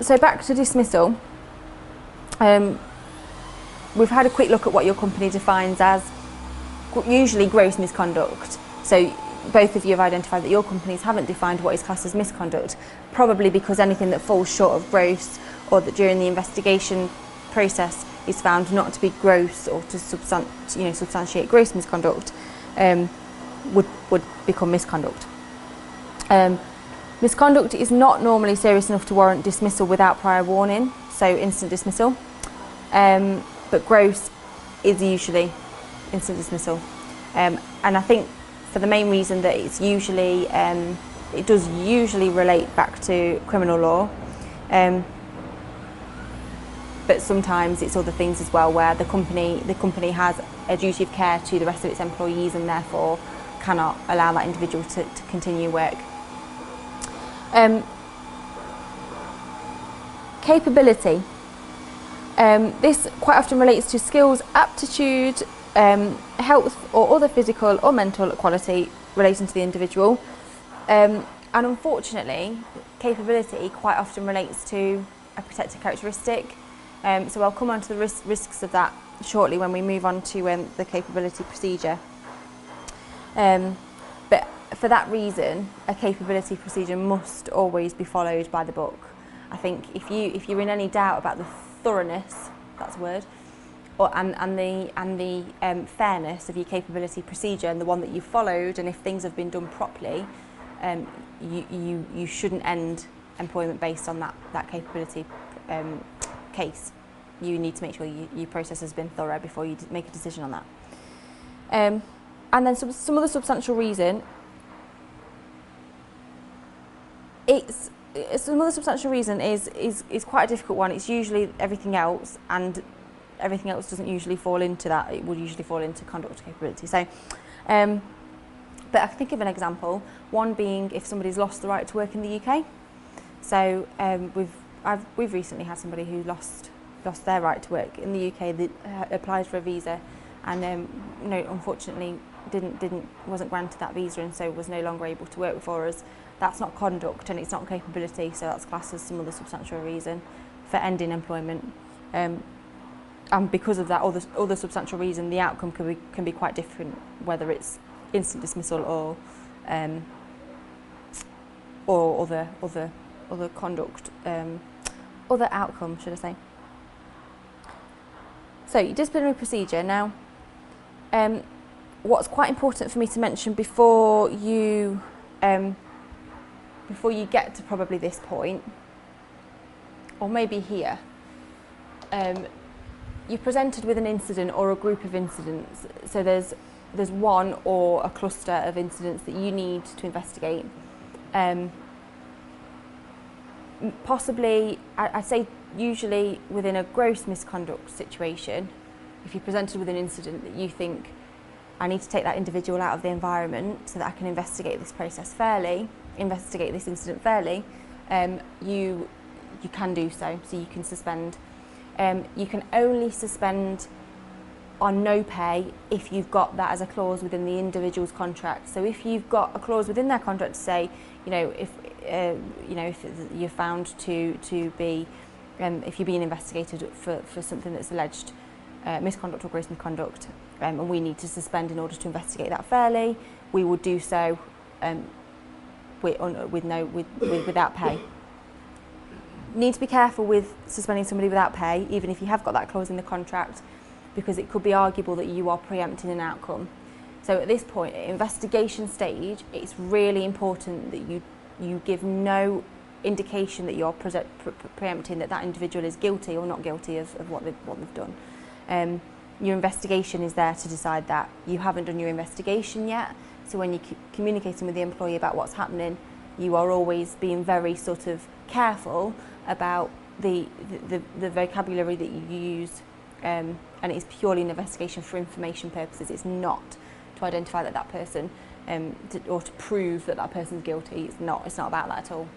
So back to dismissal. We've had a quick look at what your company defines as usually gross misconduct. So both of you have identified that your companies haven't defined what is classed as misconduct, probably because anything that falls short of gross or that during the investigation process is found not to be gross or to substantiate gross misconduct would become misconduct. Misconduct is not normally serious enough to warrant dismissal without prior warning, so instant dismissal, but gross is usually instant dismissal. And I think for the main reason that it's usually, it does usually relate back to criminal law, but sometimes it's other things as well, where the company has a duty of care to the rest of its employees and therefore cannot allow that individual to continue work. Capability. This quite often relates to skills, aptitude, health or other physical or mental quality relating to the individual. And unfortunately, capability quite often relates to a protected characteristic. So I'll come on to the risks of that shortly when we move on to the capability procedure. But for that reason, a capability procedure must always be followed by the book. I think if you're in any doubt about the thoroughness, that's a word, and the fairness of your capability procedure and the one that you followed, and if things have been done properly, you shouldn't end employment based on that capability case. You need to make sure your process has been thorough before you make a decision on that. And then some other substantial reason. Some other substantial reason is quite a difficult one. It's usually everything else, and everything else doesn't usually fall into that. It would usually fall into conduct capability. So, but I can think of an example. One being if somebody's lost the right to work in the UK. So we've recently had somebody who lost their right to work in the UK. That applied for a visa, and unfortunately wasn't granted that visa, and so was no longer able to work for us. That's not conduct and it's not capability, so that's classed as some other substantial reason for ending employment. And because of that other substantial reason, the outcome can be quite different, whether it's instant dismissal or other conduct, other outcome, should I say. So your disciplinary procedure now. What's quite important for me to mention before you get to probably this point, or maybe here, you're presented with an incident or a group of incidents. So there's one or a cluster of incidents that you need to investigate. Possibly, I'd say usually within a gross misconduct situation, if you're presented with an incident that you think, I need to take that individual out of the environment so that I can investigate this process fairly, investigate this incident fairly, you can do so. So you can suspend. You can only suspend on no pay if you've got that as a clause within the individual's contract. So if you've got a clause within their contract to say, if you're found to be, if you're being investigated for something that's alleged misconduct or gross misconduct, and we need to suspend in order to investigate that fairly, we would do so without pay. Need to be careful with suspending somebody without pay, even if you have got that clause in the contract, because it could be arguable that you are preempting an outcome. So at this point, at investigation stage, it's really important that you give no indication that you're preempting that individual is guilty or not guilty of what they've done. Your investigation is there to decide that. You haven't done your investigation yet, so when you're communicating with the employee about what's happening, you are always being very sort of careful about the vocabulary that you use, and it's purely an investigation for information purposes. It's not to identify that person or to prove that person's guilty. It's not about that at all.